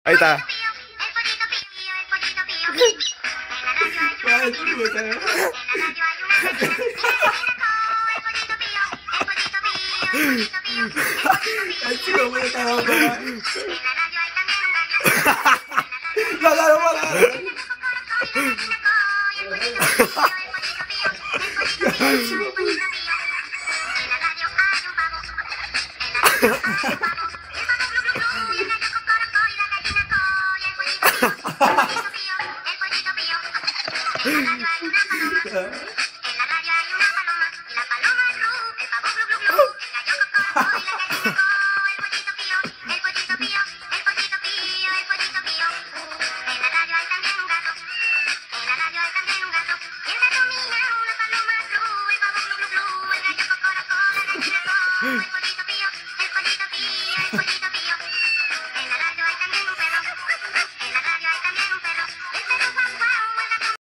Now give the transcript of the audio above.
Ahí está. Ay, puta. Ay, chico, puta, está loco, man. No, no, no, no, no.